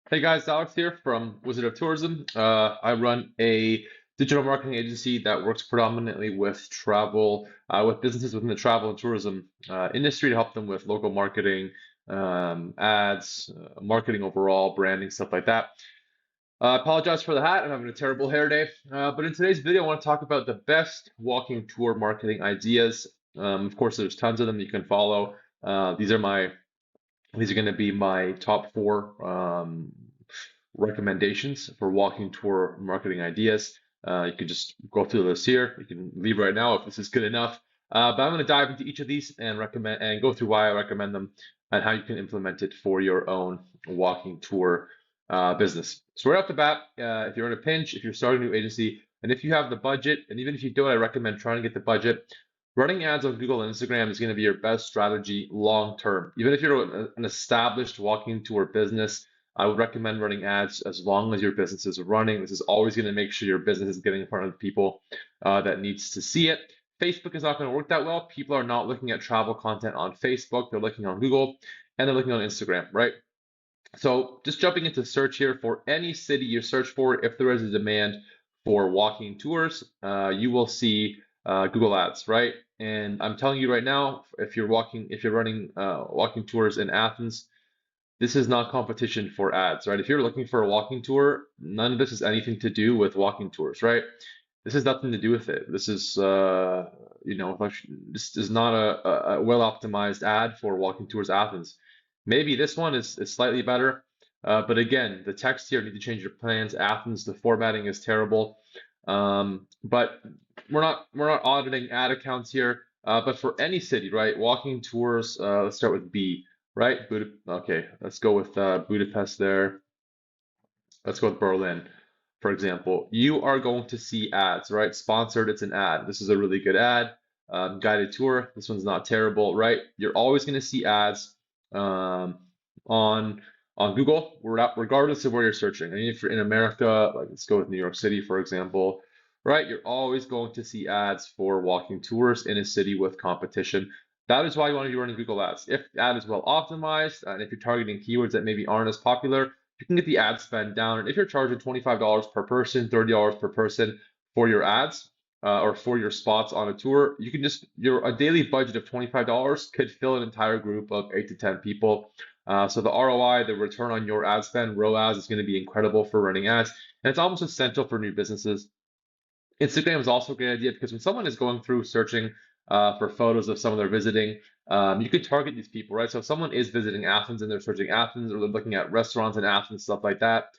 Hey guys, Alex here from Wizard of Tourism. I run a digital marketing agency that works predominantly with travel, with businesses within the travel and tourism industry to help them with local marketing, ads, marketing overall, branding, stuff like that. I apologize for the hat. I'm having a terrible hair day. But in today's video, I want to talk about the best walking tour marketing ideas. Of course, there's tons of them you can follow. These are going to be my top four recommendations for walking tour marketing ideas. You can just go through the list here. You can leave right now if this is good enough. But I'm going to dive into each of these and recommend and go through why I recommend them and how you can implement it for your own walking tour business. So right off the bat, if you're in a pinch, if you're starting a new agency, and if you have the budget, and even if you don't, I recommend trying to get the budget. Running ads on Google and Instagram is going to be your best strategy long term. Even if you're an established walking tour business, I would recommend running ads as long as your business is running. This is always going to make sure your business is getting in front of the people that needs to see it. Facebook is not going to work that well. People are not looking at travel content on Facebook. They're looking on Google and they're looking on Instagram, right? So just jumping into search here for any city you search for, if there is a demand for walking tours, you will see Google Ads, right? And I'm telling you right now, if you're running walking tours in Athens, this is not competition for ads, right? If you're looking for a walking tour, none of this has anything to do with walking tours, right? This has nothing to do with it. This is, this is not a well optimized ad for walking tours Athens. Maybe this one is slightly better, but again, the text here need to change your plans. Athens, the formatting is terrible. But we're not auditing ad accounts here. But for any city, right? Walking tours. Let's start with B, right? Okay, let's go with Budapest there. Let's go with Berlin, for example. You are going to see ads, right? Sponsored, it's an ad. This is a really good ad. Guided tour, this one's not terrible, right? You're always going to see ads um, on Google, regardless of where you're searching. I mean, if you're in America, like let's go with New York City, for example, right? You're always going to see ads for walking tours in a city with competition. That is why you want to be running Google Ads. If the ad is well optimized, and if you're targeting keywords that maybe aren't as popular, you can get the ad spend down. And if you're charging $25 per person, $30 per person for your ads or for your spots on a tour, you can just a daily budget of $25 could fill an entire group of 8 to 10 people. So the ROI, the return on your ad spend, ROAS, is going to be incredible for running ads, and it's almost essential for new businesses. Instagram is also a great idea because when someone is going through searching for photos of someone they're visiting, you could target these people, right? So if someone is visiting Athens and they're searching Athens or they're looking at restaurants in Athens, stuff like that,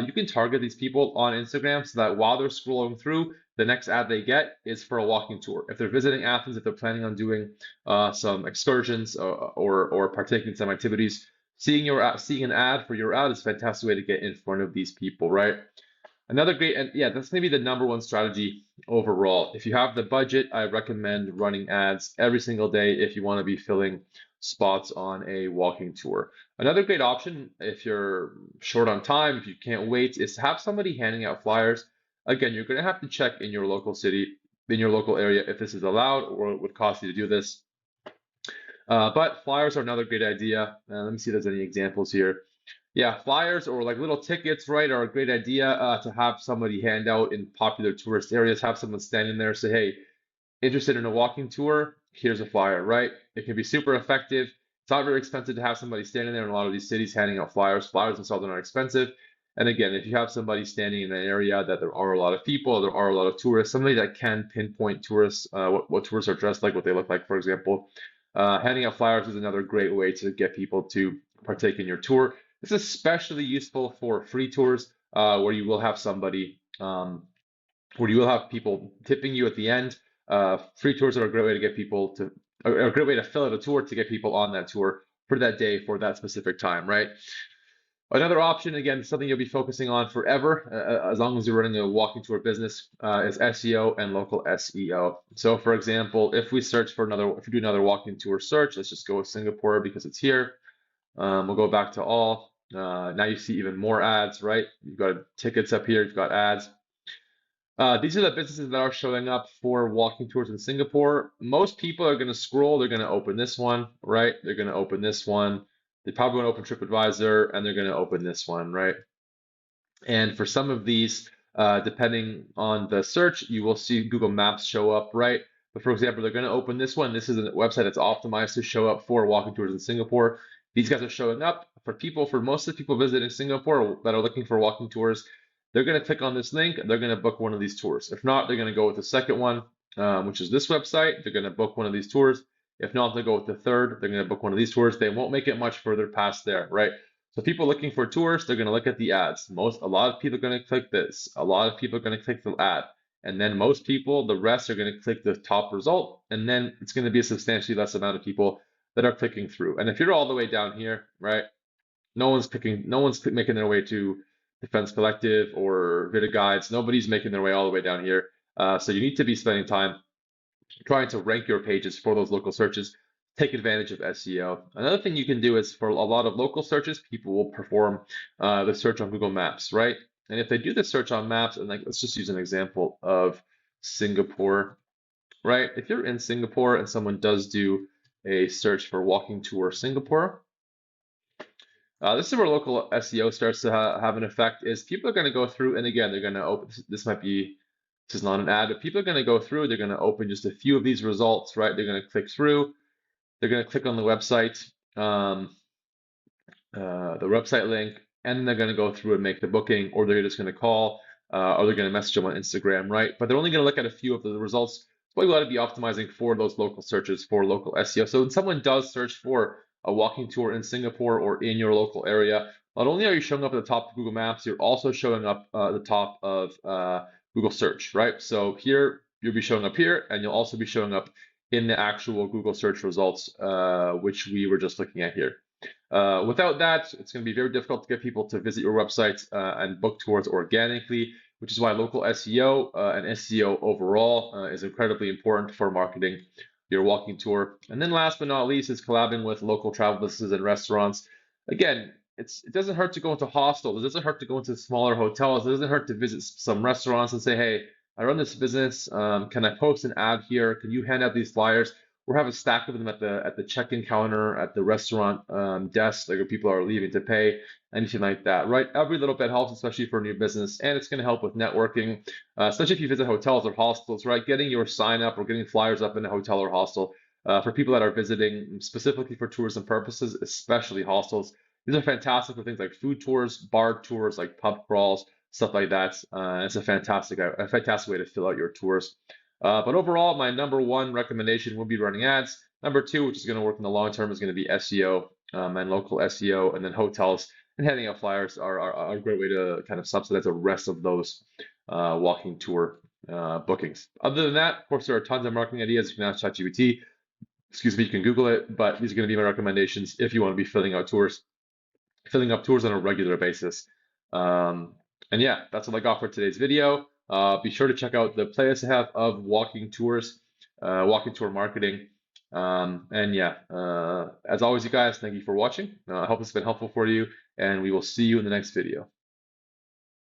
you can target these people on Instagram so that while they're scrolling through, the next ad they get is for a walking tour. If they're visiting Athens, if they're planning on doing some excursions or partaking in some activities, seeing an ad for your ad is a fantastic way to get in front of these people, right? Another great, and yeah, that's maybe the number one strategy overall. If you have the budget, I recommend running ads every single day if you want to be filling spots on a walking tour. Another great option, if you're short on time, if you can't wait, is to have somebody handing out flyers. Again, you're going to have to check in your local city, in your local area, if this is allowed or it would cost you to do this. But flyers are another great idea. Let me see if there's any examples here. Yeah, flyers or like little tickets, right, are a great idea to have somebody hand out in popular tourist areas. Have someone standing there say, hey, interested in a walking tour? Here's a flyer, right? It can be super effective. It's not very expensive to have somebody standing there in a lot of these cities handing out flyers. Flyers themselves are not expensive. And again, if you have somebody standing in an area that there are a lot of people, there are a lot of tourists, somebody that can pinpoint tourists, what tourists are dressed like, what they look like, for example, handing out flyers is another great way to get people to partake in your tour. This is especially useful for free tours where you will have somebody, where you will have people tipping you at the end. Free tours are a great way to get people to, a great way to fill out a tour to get people on that tour for that day, for that specific time, right? Another option, again, something you'll be focusing on forever, as long as you're running a walking tour business, is SEO and local SEO. So, for example, if we do another walking tour search, let's just go with Singapore because it's here. We'll go back to all. Now you see even more ads, right? You've got tickets up here, you've got ads. These are the businesses that are showing up for walking tours in Singapore. Most people are going to scroll, they're going to open this one, right? They're going to open this one. They probably want to open TripAdvisor and they're going to open this one, right? And for some of these, depending on the search, you will see Google Maps show up, right? But for example, they're going to open this one. This is a website that's optimized to show up for walking tours in Singapore. These guys are showing up for people, for most of the people visiting Singapore that are looking for walking tours. They're going to click on this link. They're going to book one of these tours. If not, they're going to go with the second one, which is this website. They're going to book one of these tours. If not, they'll go with the third. They're going to book one of these tours. They won't make it much further past there, right? So people looking for tours, they're going to look at the ads. A lot of people are going to click this. A lot of people are going to click the ad. And then most people, the rest are going to click the top result. And then it's going to be a substantially less amount of people that are clicking through. And if you're all the way down here, right, no one's making their way to Defense Collective or Video Guides. Nobody's making their way all the way down here. So you need to be spending time trying to rank your pages for those local searches. Take advantage of SEO. Another thing you can do is for a lot of local searches, people will perform the search on Google Maps, right? And if they do the search on Maps, and like let's just use an example of Singapore, right? If you're in Singapore and someone does do a search for walking tour Singapore, this is where local SEO starts to have an effect. Is people are going to go through, and again, they're going to open. This is not an ad, but people are going to go through. They're going to open just a few of these results, right? They're going to click through. They're going to click on the website, link, and they're going to go through and make the booking, or they're just going to call, or they're going to message them on Instagram, right? But they're only going to look at a few of the results. So you got to be optimizing for those local searches for local SEO. So when someone does search for a walking tour in Singapore or in your local area, not only are you showing up at the top of Google Maps, you're also showing up at the top of Google Search, right? So here, you'll be showing up here, and you'll also be showing up in the actual Google search results, which we were just looking at here. Without that, it's going to be very difficult to get people to visit your website and book tours organically, which is why local SEO and SEO overall is incredibly important for marketing your walking tour. And then last but not least is collabing with local travel businesses and restaurants. Again, it doesn't hurt to go into hostels. It doesn't hurt to go into smaller hotels. It doesn't hurt to visit some restaurants and say, hey, I run this business. Can I post an ad here? Can you hand out these flyers? Or have a stack of them at the check-in counter, at the restaurant desk, like where people are leaving to pay, anything like that, right? Every little bit helps, especially for a new business, and it's going to help with networking, especially if you visit hotels or hostels, right? Getting your sign up or getting flyers up in a hotel or hostel for people that are visiting specifically for tourism purposes, especially hostels. These are fantastic for things like food tours, bar tours, like pub crawls, stuff like that. It's a fantastic way to fill out your tours. But overall, my number one recommendation would be running ads. Number two, which is going to work in the long term, is going to be SEO and local SEO, and then hotels and handing out flyers are a great way to kind of subsidize the rest of those walking tour bookings. Other than that, of course, there are tons of marketing ideas. You can ask ChatGPT. Excuse me, you can Google it, but these are going to be my recommendations if you want to be filling up tours on a regular basis. And yeah, that's what I got for today's video. Be sure to check out the playlist I have of walking tours, walking tour marketing. And yeah, as always, you guys, thank you for watching. I hope it's been helpful for you, and we will see you in the next video.